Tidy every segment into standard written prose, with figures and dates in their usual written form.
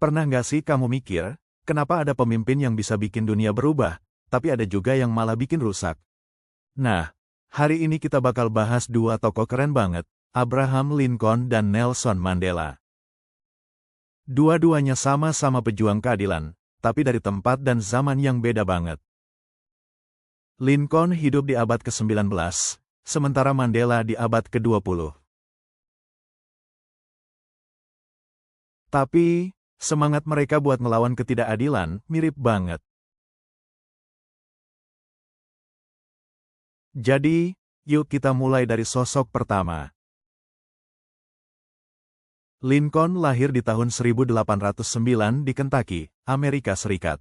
Pernah nggak sih kamu mikir, kenapa ada pemimpin yang bisa bikin dunia berubah, tapi ada juga yang malah bikin rusak? Nah, hari ini kita bakal bahas dua tokoh keren banget, Abraham Lincoln dan Nelson Mandela. Dua-duanya sama-sama pejuang keadilan, tapi dari tempat dan zaman yang beda banget. Lincoln hidup di abad ke-19, sementara Mandela di abad ke-20. Tapi, semangat mereka buat melawan ketidakadilan mirip banget. Jadi, yuk kita mulai dari sosok pertama. Lincoln lahir di tahun 1809 di Kentucky, Amerika Serikat.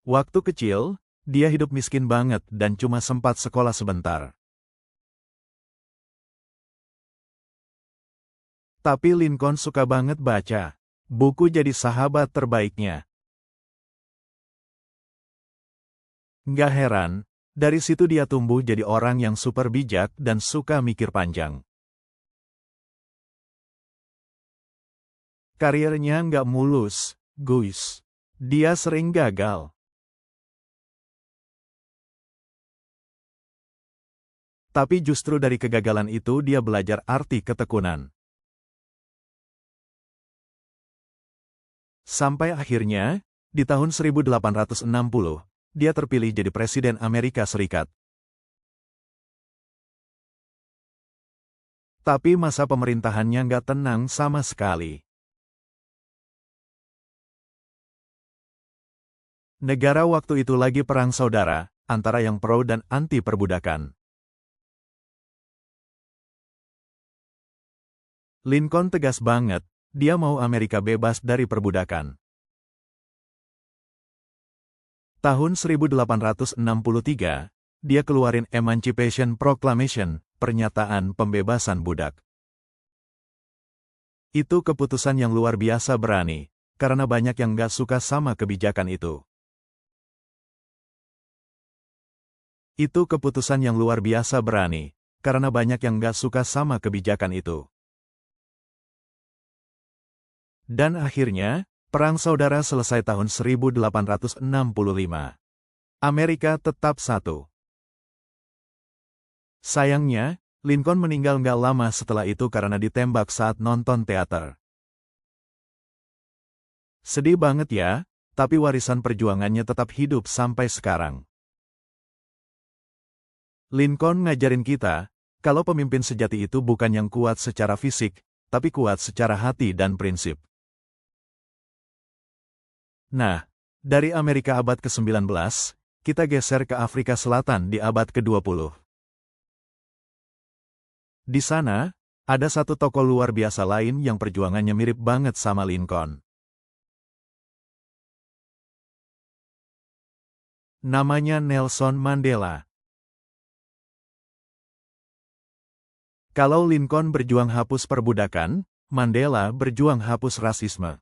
Waktu kecil, dia hidup miskin banget dan cuma sempat sekolah sebentar. Tapi Lincoln suka banget baca. Buku jadi sahabat terbaiknya. Nggak heran, dari situ dia tumbuh jadi orang yang super bijak dan suka mikir panjang. Karirnya nggak mulus, guys. Dia sering gagal. Tapi justru dari kegagalan itu dia belajar arti ketekunan. Sampai akhirnya, di tahun 1860, dia terpilih jadi Presiden Amerika Serikat. Tapi masa pemerintahannya nggak tenang sama sekali. Negara waktu itu lagi perang saudara, antara yang pro dan anti perbudakan. Lincoln tegas banget, dia mau Amerika bebas dari perbudakan. Tahun 1863, dia keluarin Emancipation Proclamation, pernyataan pembebasan budak. Itu keputusan yang luar biasa berani, karena banyak yang gak suka sama kebijakan itu. Itu keputusan yang luar biasa berani, karena banyak yang gak suka sama kebijakan itu. Dan akhirnya, Perang Saudara selesai tahun 1865. Amerika tetap satu. Sayangnya, Lincoln meninggal nggak lama setelah itu karena ditembak saat nonton teater. Sedih banget ya, tapi warisan perjuangannya tetap hidup sampai sekarang. Lincoln ngajarin kita, kalau pemimpin sejati itu bukan yang kuat secara fisik, tapi kuat secara hati dan prinsip. Nah, dari Amerika abad ke-19, kita geser ke Afrika Selatan di abad ke-20. Di sana, ada satu tokoh luar biasa lain yang perjuangannya mirip banget sama Lincoln. Namanya Nelson Mandela. Kalau Lincoln berjuang hapus perbudakan, Mandela berjuang hapus rasisme.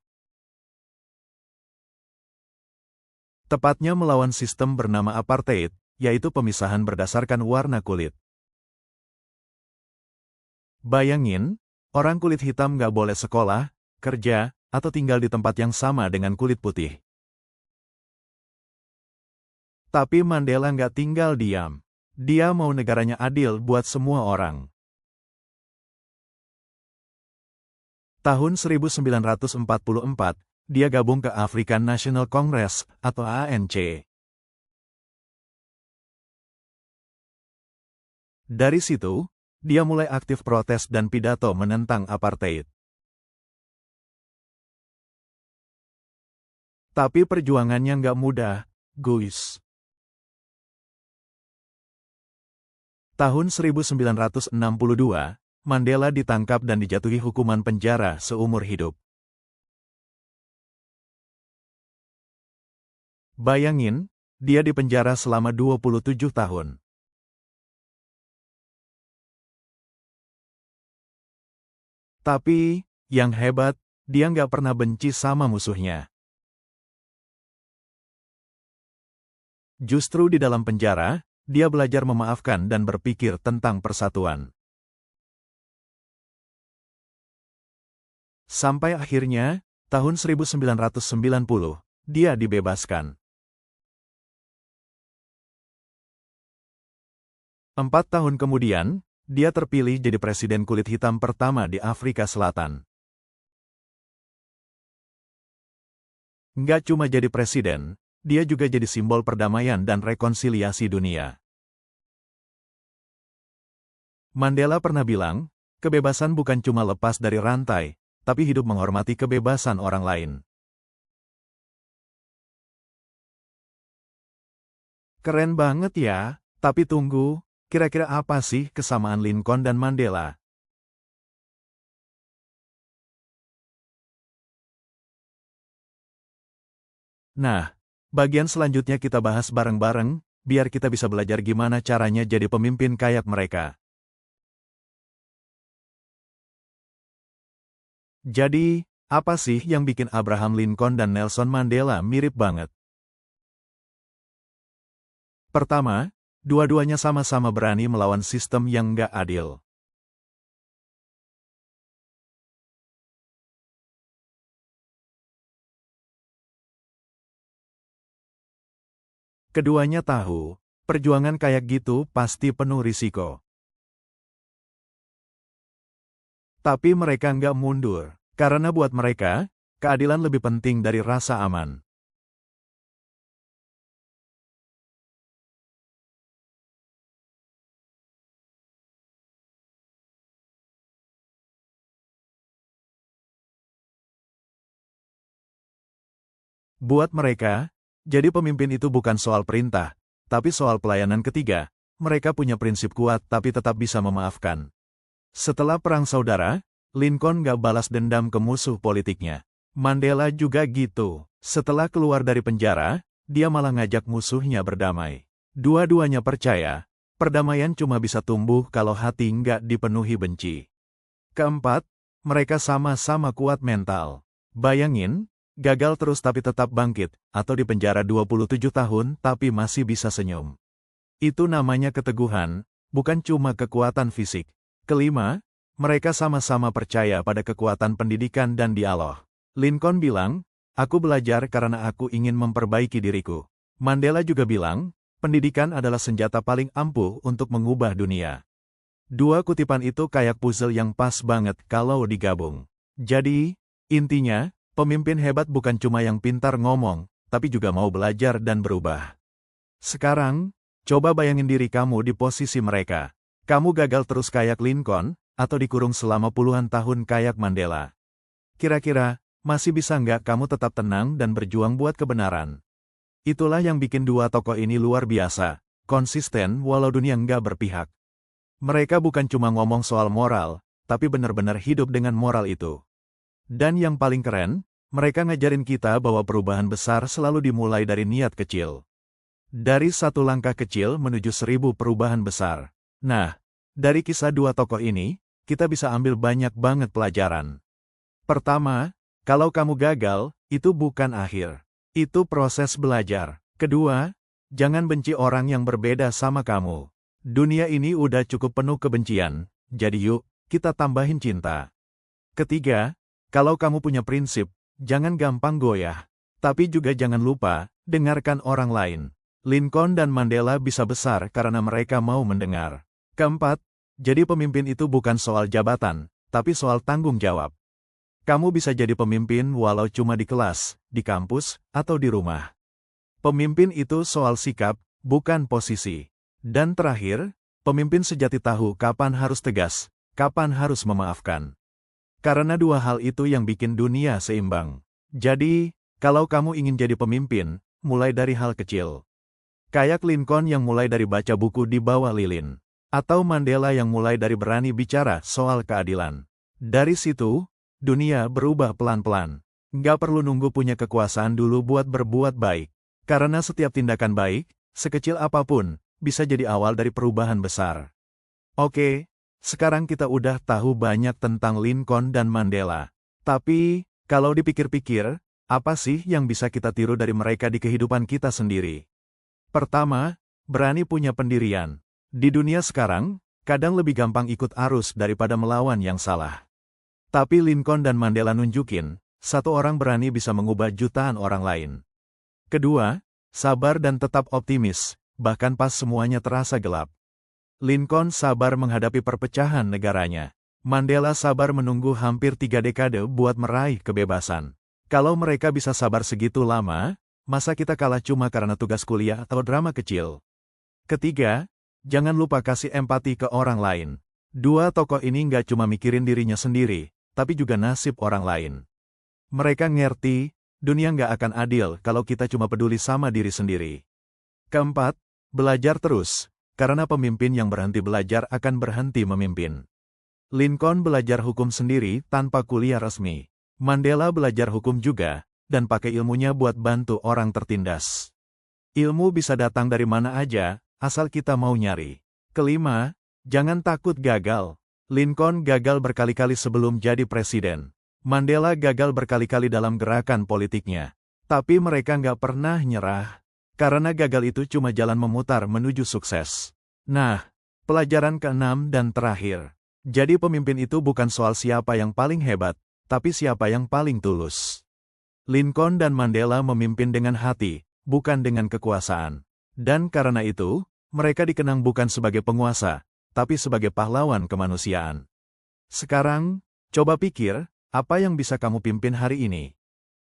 Tepatnya melawan sistem bernama apartheid, yaitu pemisahan berdasarkan warna kulit. Bayangin, orang kulit hitam nggak boleh sekolah, kerja, atau tinggal di tempat yang sama dengan kulit putih. Tapi Mandela nggak tinggal diam. Dia mau negaranya adil buat semua orang. Tahun 1944, dia gabung ke African National Congress, atau ANC. Dari situ, dia mulai aktif protes dan pidato menentang apartheid. Tapi perjuangannya nggak mudah, guys. Tahun 1962, Mandela ditangkap dan dijatuhi hukuman penjara seumur hidup. Bayangin, dia dipenjara selama 27 tahun. Tapi, yang hebat, dia nggak pernah benci sama musuhnya. Justru di dalam penjara, dia belajar memaafkan dan berpikir tentang persatuan. Sampai akhirnya, tahun 1990, dia dibebaskan. 4 tahun kemudian, dia terpilih jadi presiden kulit hitam pertama di Afrika Selatan. Nggak cuma jadi presiden, dia juga jadi simbol perdamaian dan rekonsiliasi dunia. Mandela pernah bilang, kebebasan bukan cuma lepas dari rantai, tapi hidup menghormati kebebasan orang lain. Keren banget ya, tapi tunggu, kira-kira apa sih kesamaan Lincoln dan Mandela? Nah, bagian selanjutnya kita bahas bareng-bareng, biar kita bisa belajar gimana caranya jadi pemimpin kayak mereka. Jadi, apa sih yang bikin Abraham Lincoln dan Nelson Mandela mirip banget? Pertama, dua-duanya sama-sama berani melawan sistem yang nggak adil. Keduanya tahu, perjuangan kayak gitu pasti penuh risiko. Tapi mereka nggak mundur, karena buat mereka, keadilan lebih penting dari rasa aman. Buat mereka, jadi pemimpin itu bukan soal perintah, tapi soal pelayanan ketiga. Mereka punya prinsip kuat tapi tetap bisa memaafkan. Setelah Perang Saudara, Lincoln gak balas dendam ke musuh politiknya. Mandela juga gitu. Setelah keluar dari penjara, dia malah ngajak musuhnya berdamai. Dua-duanya percaya, perdamaian cuma bisa tumbuh kalau hati nggak dipenuhi benci. Keempat, mereka sama-sama kuat mental. Bayangin, gagal terus tapi tetap bangkit, atau di penjara 27 tahun tapi masih bisa senyum. Itu namanya keteguhan, bukan cuma kekuatan fisik. Kelima, mereka sama-sama percaya pada kekuatan pendidikan dan dialog. Lincoln bilang, aku belajar karena aku ingin memperbaiki diriku. Mandela juga bilang, pendidikan adalah senjata paling ampuh untuk mengubah dunia. Dua kutipan itu kayak puzzle yang pas banget kalau digabung. Jadi, intinya, pemimpin hebat bukan cuma yang pintar ngomong, tapi juga mau belajar dan berubah. Sekarang, coba bayangin diri kamu di posisi mereka. Kamu gagal terus kayak Lincoln, atau dikurung selama puluhan tahun kayak Mandela. Kira-kira, masih bisa nggak kamu tetap tenang dan berjuang buat kebenaran? Itulah yang bikin dua tokoh ini luar biasa, konsisten walau dunia nggak berpihak. Mereka bukan cuma ngomong soal moral, tapi benar-benar hidup dengan moral itu. Dan yang paling keren, mereka ngajarin kita bahwa perubahan besar selalu dimulai dari niat kecil. Dari satu langkah kecil menuju 1000 perubahan besar. Nah, dari kisah dua tokoh ini, kita bisa ambil banyak banget pelajaran. Pertama, kalau kamu gagal, itu bukan akhir. Itu proses belajar. Kedua, jangan benci orang yang berbeda sama kamu. Dunia ini udah cukup penuh kebencian, jadi yuk, kita tambahin cinta. Ketiga, kalau kamu punya prinsip, jangan gampang goyah. Tapi juga jangan lupa, dengarkan orang lain. Lincoln dan Mandela bisa besar karena mereka mau mendengar. Keempat, jadi pemimpin itu bukan soal jabatan, tapi soal tanggung jawab. Kamu bisa jadi pemimpin walau cuma di kelas, di kampus, atau di rumah. Pemimpin itu soal sikap, bukan posisi. Dan terakhir, pemimpin sejati tahu kapan harus tegas, kapan harus memaafkan. Karena dua hal itu yang bikin dunia seimbang. Jadi, kalau kamu ingin jadi pemimpin, mulai dari hal kecil. Kayak Lincoln yang mulai dari baca buku di bawah lilin. Atau Mandela yang mulai dari berani bicara soal keadilan. Dari situ, dunia berubah pelan-pelan. Nggak perlu nunggu punya kekuasaan dulu buat berbuat baik. Karena setiap tindakan baik, sekecil apapun, bisa jadi awal dari perubahan besar. Oke, sekarang kita udah tahu banyak tentang Lincoln dan Mandela. Tapi, kalau dipikir-pikir, apa sih yang bisa kita tiru dari mereka di kehidupan kita sendiri? Pertama, berani punya pendirian. Di dunia sekarang, kadang lebih gampang ikut arus daripada melawan yang salah. Tapi Lincoln dan Mandela nunjukin, satu orang berani bisa mengubah jutaan orang lain. Kedua, sabar dan tetap optimis, bahkan pas semuanya terasa gelap. Lincoln sabar menghadapi perpecahan negaranya. Mandela sabar menunggu hampir 3 dekade buat meraih kebebasan. Kalau mereka bisa sabar segitu lama, masa kita kalah cuma karena tugas kuliah atau drama kecil? Ketiga, jangan lupa kasih empati ke orang lain. Dua tokoh ini nggak cuma mikirin dirinya sendiri, tapi juga nasib orang lain. Mereka ngerti, dunia nggak akan adil kalau kita cuma peduli sama diri sendiri. Keempat, belajar terus, karena pemimpin yang berhenti belajar akan berhenti memimpin. Lincoln belajar hukum sendiri tanpa kuliah resmi. Mandela belajar hukum juga, dan pakai ilmunya buat bantu orang tertindas. Ilmu bisa datang dari mana aja, asal kita mau nyari. Kelima, jangan takut gagal. Lincoln gagal berkali-kali sebelum jadi presiden. Mandela gagal berkali-kali dalam gerakan politiknya. Tapi mereka nggak pernah nyerah. Karena gagal itu cuma jalan memutar menuju sukses. Nah, pelajaran keenam dan terakhir. Jadi pemimpin itu bukan soal siapa yang paling hebat, tapi siapa yang paling tulus. Lincoln dan Mandela memimpin dengan hati, bukan dengan kekuasaan. Dan karena itu, mereka dikenang bukan sebagai penguasa, tapi sebagai pahlawan kemanusiaan. Sekarang, coba pikir, apa yang bisa kamu pimpin hari ini?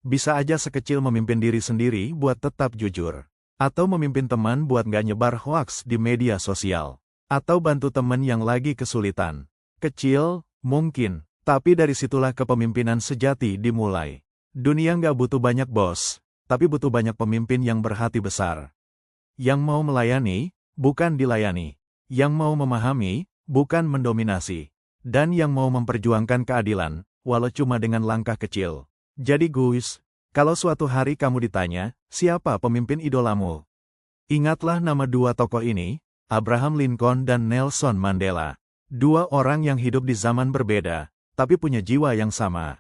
Bisa aja sekecil memimpin diri sendiri buat tetap jujur. Atau memimpin teman buat nggak nyebar hoaks di media sosial. Atau bantu teman yang lagi kesulitan. Kecil, mungkin, tapi dari situlah kepemimpinan sejati dimulai. Dunia nggak butuh banyak bos, tapi butuh banyak pemimpin yang berhati besar. Yang mau melayani, bukan dilayani. Yang mau memahami, bukan mendominasi. Dan yang mau memperjuangkan keadilan, walau cuma dengan langkah kecil. Jadi guys, kalau suatu hari kamu ditanya, siapa pemimpin idolamu? Ingatlah nama dua tokoh ini, Abraham Lincoln dan Nelson Mandela. Dua orang yang hidup di zaman berbeda, tapi punya jiwa yang sama.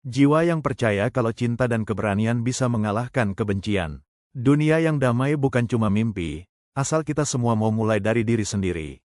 Jiwa yang percaya kalau cinta dan keberanian bisa mengalahkan kebencian. Dunia yang damai bukan cuma mimpi, asal kita semua mau mulai dari diri sendiri.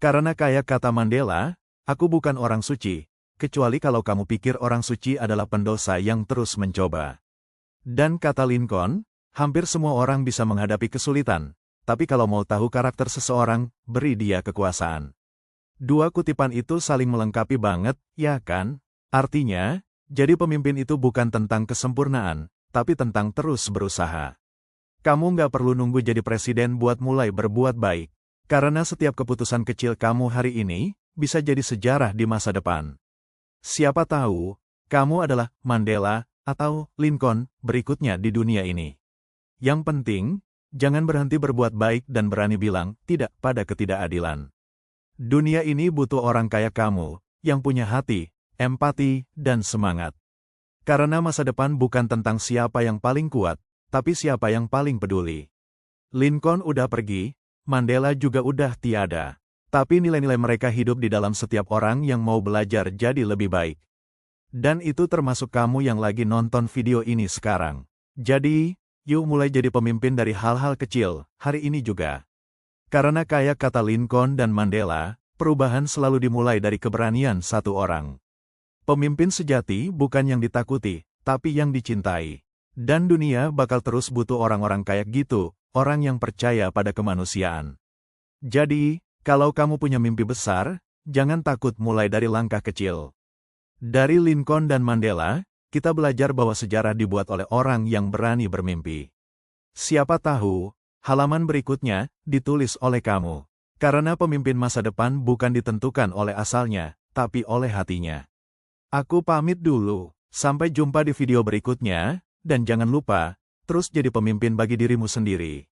Karena kayak kata Mandela, aku bukan orang suci, kecuali kalau kamu pikir orang suci adalah pendosa yang terus mencoba. Dan kata Lincoln, hampir semua orang bisa menghadapi kesulitan, tapi kalau mau tahu karakter seseorang, beri dia kekuasaan. Dua kutipan itu saling melengkapi banget, ya kan? Artinya, jadi pemimpin itu bukan tentang kesempurnaan, tapi tentang terus berusaha. Kamu nggak perlu nunggu jadi presiden buat mulai berbuat baik. Karena setiap keputusan kecil kamu hari ini, bisa jadi sejarah di masa depan. Siapa tahu, kamu adalah Mandela atau Lincoln berikutnya di dunia ini. Yang penting, jangan berhenti berbuat baik dan berani bilang tidak pada ketidakadilan. Dunia ini butuh orang kayak kamu, yang punya hati, empati, dan semangat. Karena masa depan bukan tentang siapa yang paling kuat, tapi siapa yang paling peduli. Lincoln udah pergi, Mandela juga udah tiada. Tapi nilai-nilai mereka hidup di dalam setiap orang yang mau belajar jadi lebih baik. Dan itu termasuk kamu yang lagi nonton video ini sekarang. Jadi, yuk mulai jadi pemimpin dari hal-hal kecil, hari ini juga. Karena kayak kata Lincoln dan Mandela, perubahan selalu dimulai dari keberanian satu orang. Pemimpin sejati bukan yang ditakuti, tapi yang dicintai. Dan dunia bakal terus butuh orang-orang kayak gitu, orang yang percaya pada kemanusiaan. Jadi, kalau kamu punya mimpi besar, jangan takut mulai dari langkah kecil. Dari Lincoln dan Mandela, kita belajar bahwa sejarah dibuat oleh orang yang berani bermimpi. Siapa tahu, halaman berikutnya ditulis oleh kamu. Karena pemimpin masa depan bukan ditentukan oleh asalnya, tapi oleh hatinya. Aku pamit dulu, sampai jumpa di video berikutnya, dan jangan lupa, terus jadi pemimpin bagi dirimu sendiri.